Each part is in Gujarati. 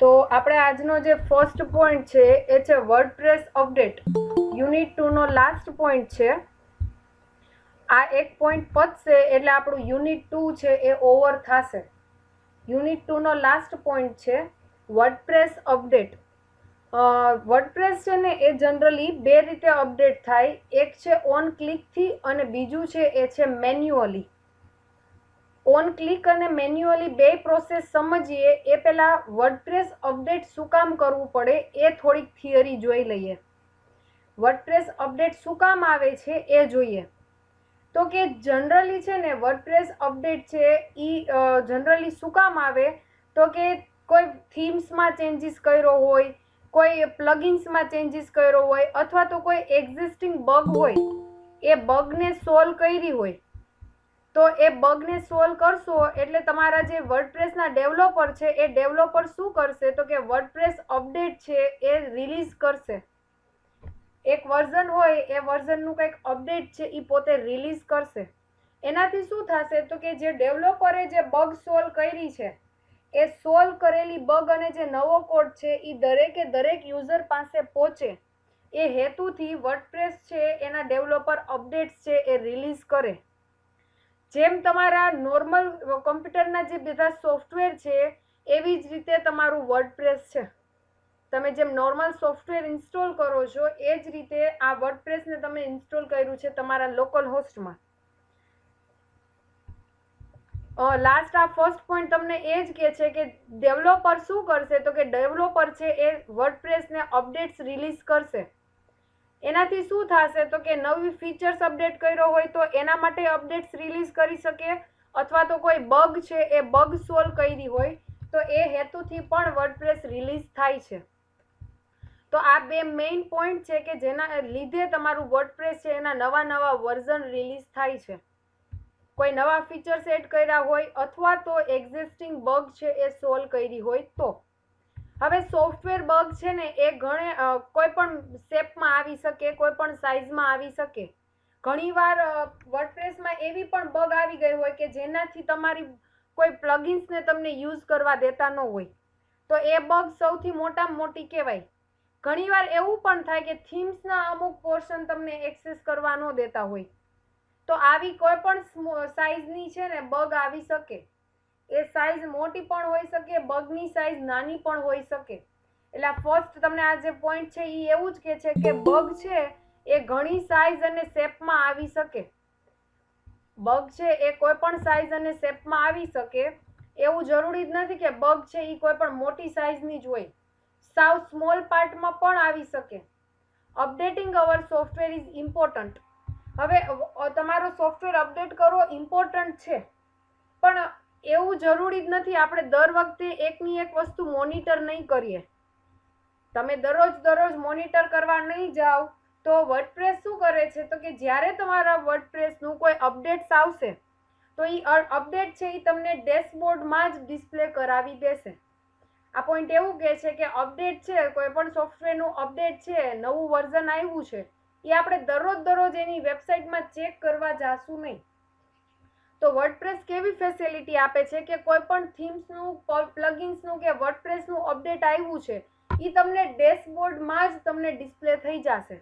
તો આપણે આજનો જે ફર્સ્ટ પોઈન્ટ છે એ છે વર્ડપ્રેસ અપડેટ. યુનિટ 2 નો લાસ્ટ પોઈન્ટ છે. આ એક પોઈન્ટ પતશે એટલે આપણું યુનિટ 2 છે એ ઓવર થશે. યુનિટ 2 નો લાસ્ટ પોઈન્ટ છે વર્ડપ્રેસ અપડેટ. વર્ડપ્રેસ છે ને એ જનરલી બે રીતે અપડેટ થાય. એક છે ઓન ક્લિકથી અને બીજું છે એ છે મેન્યુઅલી. ઓન ક્લિક અને મેન્યુઅલી બે પ્રોસેસ સમજીએ એ પહેલા વર્ડપ્રેસ અપડેટ શું કામ કરવું પડે એ થોડીક થિયરી જોઈ લઈએ. વર્ડપ્રેસ અપડેટ શું કામ આવે છે એ જોઈએ. તો કે જનરલી છે ને વર્ડપ્રેસ અપડેટ છે એ જનરલી શું કામ આવે તો કે કોઈ થીમ્સમાં ચેન્જીસ કર્યો હોય, કોઈ પ્લગિન્સમાં ચેન્જીસ કર્યો હોય અથવા તો કોઈ એક્ઝિસ્ટિંગ બગ હોય એ બગને સોલ્વ કરી હોય. તો એ બગને સોલ્વ કરશો એટલે તમારા જે વર્ડપ્રેસના ડેવલપર છે એ ડેવલપર શું કરશે તો કે વર્ડપ્રેસ અપડેટ છે એ રિલીઝ કરશે. એક વર્ઝન હોય એ વર્ઝનનું કંઈક અપડેટ છે એ પોતે રિલીઝ કરશે. એનાથી શું થશે તો કે જે ડેવલપરે જે બગ સોલ્વ કરી છે એ સોલ્વ કરેલી બગ અને જે નવો કોડ છે એ દરેકે દરેક યુઝર પાસે પહોંચે એ હેતુથી વર્ડપ્રેસ છે એના ડેવલપર અપડેટ્સ છે એ રિલીઝ કરે. જેમ તમારા નોર્મલ કમ્પ્યુટરના જે બધા સોફ્ટવેર છે એવી જ રીતે તમારું વર્ડપ્રેસ છે. તમે જેમ નોર્મલ સોફ્ટવેર ઇન્સ્ટોલ કરો છો એ જ રીતે આ વર્ડપ્રેસને તમે ઇન્સ્ટોલ કર્યું છે તમારા લોકલ હોસ્ટમાં. લાસ્ટ આ ફર્સ્ટ પોઈન્ટ તમને એ જ કહે છે કે ડેવલપર શું કરશે તો કે ડેવલપર છે એ વર્ડપ્રેસને અપડેટ્સ રિલીઝ કરશે. એનાથી શું થશે તો કે નવી ફીચર્સ અપડેટ કર્યો હોય તો એના માટે અપડેટ્સ રિલીઝ કરી શકે અથવા તો કોઈ બગ છે એ બગ સોલ્વ કરી હોય તો એ હેતુથી પણ વર્ડપ્રેસ રિલીઝ થાય છે. તો આ બે મેઇન પોઈન્ટ છે કે જેના લીધે તમારું વર્ડપ્રેસ છે એના નવા વર્ઝન રિલીઝ થાય છે. કોઈ નવા ફીચર્સ એડ કર્યા હોય અથવા તો એક્ઝિસ્ટિંગ બગ છે એ સોલ્વ કરી હોય તો. હવે સોફ્ટવેર બગ છે ને એ કોઈ પણ શેપમાં આવી શકે, કોઈ પણ સાઇઝમાં આવી શકે. ઘણીવાર વર્ડપ્રેસમાં એવી પણ બગ આવી ગઈ હોય કે જેનાથી તમારી કોઈ પ્લગિન્સને તમને યુઝ કરવા દેતા ન હોય તો એ બગ સૌથી મોટામાં મોટી કહેવાય. ઘણીવાર એવું પણ થાય કે થીમ્સના અમુક પોર્શન તમને એક્સેસ કરવા ન દેતા હોય તો આવી કોઈ પણ સાઇઝની છે ને બગ આવી શકે. એ સાઇઝ મોટી પણ હોઈ શકે, બગની સાઇઝ નાની પણ હોઈ શકે. એટલે ફર્સ્ટ તમને આ જે પોઈન્ટ છે એ એવું જ કહે છે કે બગ છે એ ઘણી સાઇઝ અને શેપમાં આવી શકે. બગ છે એ કોઈ પણ સાઇઝ અને શેપમાં આવી શકે. એવું જરૂરી જ નથી કે બગ છે એ કોઈ પણ મોટી સાઇઝની જ હોય. સાવ સ્મોલ પાર્ટમાં પણ આવી શકે. Updating our software is important. હવે તમારો સોફ્ટવેર અપડેટ કરવો ઇમ્પોર્ટન્ટ છે પણ એવું જરૂરી જ નથી આપણે દર વખતે એકની એક વસ્તુ મોનિટર નહીં કરીએ. તમે દરરોજ મોનિટર કરવા નહીં જાઓ તો વર્ડપ્રેસ શું કરે છે તો કે જ્યારે તમારા વર્ડપ્રેસનું કોઈ અપડેટ્સ આવશે તો એ અપડેટ છે એ તમને ડેશબોર્ડમાં જ ડિસ્પ્લે કરાવી દેશે. આ પોઈન્ટ એવું કહે છે કે અપડેટ છે, કોઈ પણ સોફ્ટવેરનું અપડેટ છે, નવું વર્ઝન આવ્યું છે એ આપણે દરરોજ એની વેબસાઇટમાં ચેક કરવા જાશું નહીં. તો વર્ડપ્રેસ કેવી ફેસિલિટી આપે છે કે કોઈ પણ થીમ્સનું, પ્લગિન્સનું કે વર્ડપ્રેસનું અપડેટ આવ્યું છે એ તમને ડેશબોર્ડમાં જ તમને ડિસ્પ્લે થઈ જશે.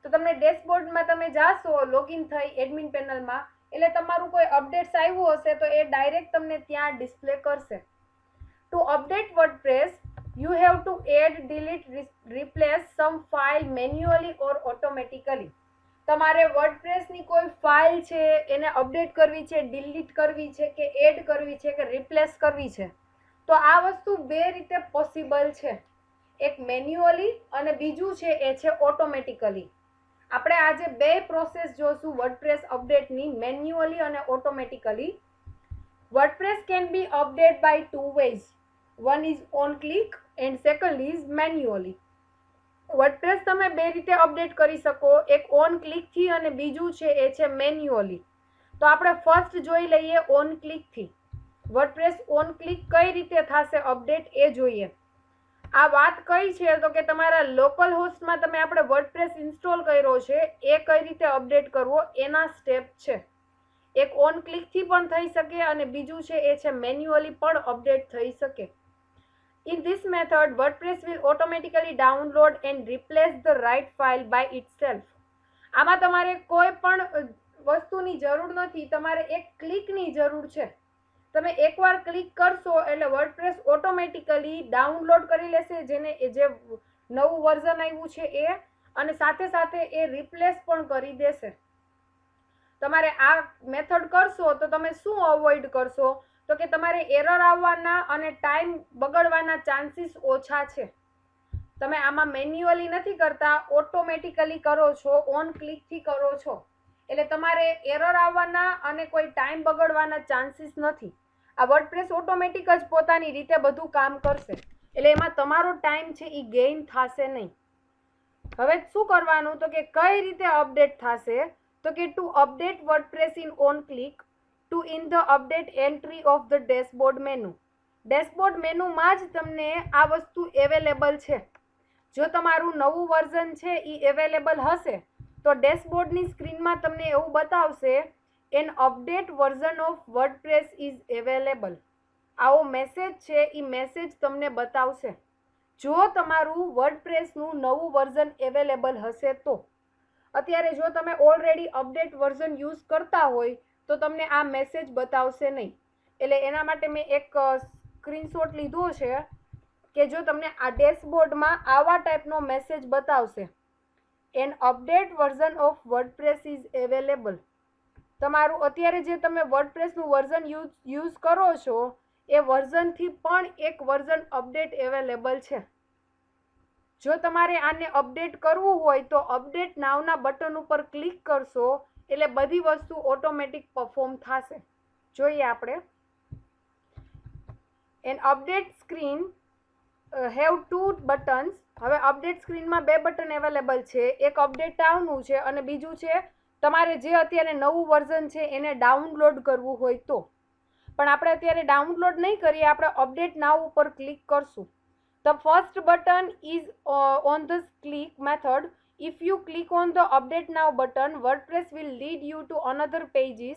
તો તમને ડેશબોર્ડમાં તમે જાશો લોગિન થઈ એડમિન પેનલમાં એટલે તમારું કોઈ અપડેટ્સ આવ્યું હશે તો એ ડાયરેક્ટ તમને ત્યાં ડિસ્પ્લે કરશે. To update WordPress you have to add, delete, replace some file manually or automatically. તમારે વર્ડપ્રેસની કોઈ ફાઇલ છે એને અપડેટ કરવી છે, ડિલીટ કરવી છે કે એડ કરવી છે કે રિપ્લેસ કરવી છે તો આ વસ્તુ બે રીતે પોસિબલ છે. એક મેન્યુઅલી અને બીજું છે એ છે ઓટોમેટિકલી. આપણે આજે બે પ્રોસેસ જોશું વર્ડપ્રેસ અપડેટની, મેન્યુઅલી અને automatically. WordPress can be update by two ways. One is on click and second is manually. WordPress તમે બે રીતે અપડેટ કરી શકો, એક ઓન ક્લિકથી અને બીજું છે એ છે મેન્યુઅલી. તો આપણે ફર્સ્ટ જોઈ લઈએ ઓન ક્લિકથી. વર્ડપ્રેસ ઓન ક્લિક કઈ રીતે થશે અપડેટ એ જોઈએ. આ વાત કઈ છે તો કે તમારા લોકલ હોસ્ટમાં તમે આપણે વર્ડપ્રેસ ઇન્સ્ટોલ કર્યો છે એ કઈ રીતે અપડેટ કરવો એના સ્ટેપ છે. એક ઓન ક્લિકથી પણ થઈ શકે અને બીજું છે એ છે મેન્યુઅલી પણ અપડેટ થઈ શકે. In this method, WordPress will automatically download and replace the right file by itself. આમાં તમારે કોઈ પણ વસ્તુની જરૂર નથી, તમારે એક ક્લિકની જરૂર છે. તમે એકવાર ક્લિક કરશો એટલે વર્ડપ્રેસ ઓટોમેટિકલી ડાઉનલોડ કરી લેશે જે નવું વર્ઝન આવ્યું છે એ, અને સાથે સાથે એ રિપ્લેસ પણ કરી દેશે. તમારે આ મેથડ કરશો તો તમે શું અવોઇડ કરશો, તો કે તમારે એરર આવવાના અને ટાઈમ બગડવાના ચાન્સીસ ઓછા છે. તમે આમાં મેન્યુઅલી નથી કરતા, ઓટોમેટિકલી કરો છો, ઓન ક્લિકથી કરો છો, એટલે તમારે એરર આવવાના અને કોઈ ટાઈમ બગડવાના ચાન્સીસ નથી. આ વર્ડપ્રેસ ઓટોમેટિક જ પોતાની રીતે બધું કામ કરશે, એટલે એમાં તમારો ટાઈમ છે એ ગેઇન થશે નહીં. હવે શું કરવાનું, તો કે કઈ રીતે અપડેટ થશે, તો કે to update WordPress in on click to in the update entry of the dashboard menu. Dashboard મેનુમાં જ તમને આ વસ્તુ અવેલેબલ છે. જો તમારું નવું વર્ઝન છે એ અવેલેબલ હશે તો ડેશબોર્ડની સ્ક્રીનમાં તમને એવું બતાવશે, N update version of WordPress is available. આવો મેસેજ છે એ મેસેજ તમને બતાવશે જો તમારું વર્ડપ્રેસનું નવું વર્ઝન અવેલેબલ હશે તો. અત્યારે જો તમે ઓલરેડી અપડેટ વર્ઝન યુઝ કરતા હોય તો તમને આ મેસેજ બતાવશે નહીં. એટલે એના માટે મેં એક સ્ક્રીનશોટ લીધો છે કે જો તમને આ ડેશબોર્ડમાં આવા ટાઈપનો મેસેજ બતાવશે, N update version of WordPress is available. તમારું અત્યારે જે તમે વર્ડપ્રેસનું વર્ઝન યુઝ કરો છો એ વર્ઝનથી પણ એક વર્ઝન અપડેટ અવેલેબલ છે. જો તમારે આને અપડેટ કરવું હોય તો અપડેટ નાવના બટન ઉપર ક્લિક કરશો એટલે બધી વસ્તુ ઓટોમેટિક પરફોર્મ થશે. જોઈએ આપણે. N update screen have to buttons. હવે અપડેટ સ્ક્રીનમાં બે બટન અવેલેબલ છે, એક અપડેટ નાવનું છે અને બીજું છે તમારે જે અત્યારે નવું વર્ઝન છે એને ડાઉનલોડ કરવું હોય તો. પણ આપણે અત્યારે ડાઉનલોડ નહીં કરીએ, આપણે અપડેટ નાવ ઉપર ક્લિક કરશું. The first button is on the click method. If you click on the update now button, WordPress will lead you to another pages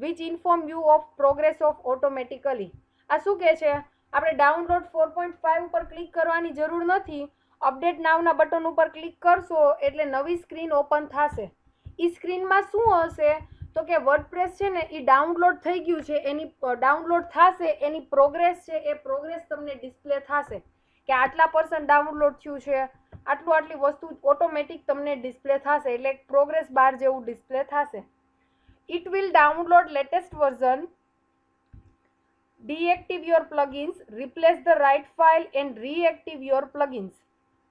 which inform you of progress of automatically. આ શું કહે છે, આપણે ડાઉનલોડ 4.5 ઉપર ક્લિક કરવાની જરૂર નથી. અપડેટ નાવના બટન ઉપર ક્લિક કરશો એટલે નવી સ્ક્રીન ઓપન થશે. એ સ્ક્રીનમાં શું હશે, તો કે વર્ડપ્રેસ છે ને એ ડાઉનલોડ થઈ ગયું છે, એની ડાઉનલોડ થશે, એની પ્રોગ્રેસ છે એ પ્રોગ્રેસ તમને ડિસ્પ્લે થશે કે આટલા % ડાઉનલોડ થયું છે, આટલી વસ્તુ ઓટોમેટિક તમને ડિસ્પ્લે થશે, એટલે પ્રોગ્રેસ બાર જેવું ડિસ્પ્લે થશે. It will download latest version, deactive your plugins, replace the right file and reactive your plugins.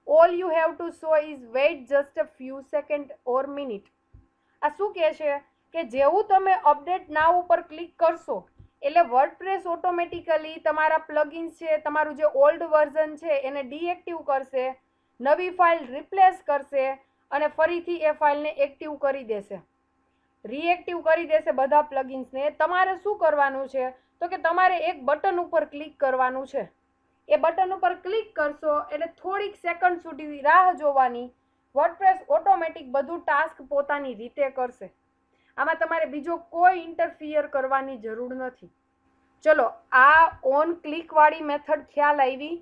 All you have to show is wait just a few seconds or minute. આ શું કહે છે કે જેવું તમે અપડેટ નાવ ઉપર ક્લિક કરશો એટલે વર્ડપ્રેસ ઓટોમેટિકલી તમારા પ્લગઇન્સ છે, તમારું જે ઓલ્ડ વર્ઝન છે એને ડીએક્ટિવ કરશે, નવી ફાઇલ રિપ્લેસ કરશે અને ફરીથી એ ફાઇલને એક્ટિવ કરી દેશે, રીએક્ટિવ કરી દેશે બધા પ્લગઇન્સને. તમારે શું કરવાનું છે, તો કે તમારે એક બટન ઉપર ક્લિક કરવાનું છે. એ બટન ઉપર ક્લિક કરશો એટલે થોડીક સેકન્ડ સુધી રાહ જોવાની. વર્ડપ્રેસ ઓટોમેટિક બધું ટાસ્ક પોતાની રીતે કરશે. આમાં તમારે બીજો કોઈ ઇન્ટરફિયર કરવાની જરૂર નથી. ચલો, આ ઓન ક્લિક વાળી મેથડ ખ્યાલ આવી.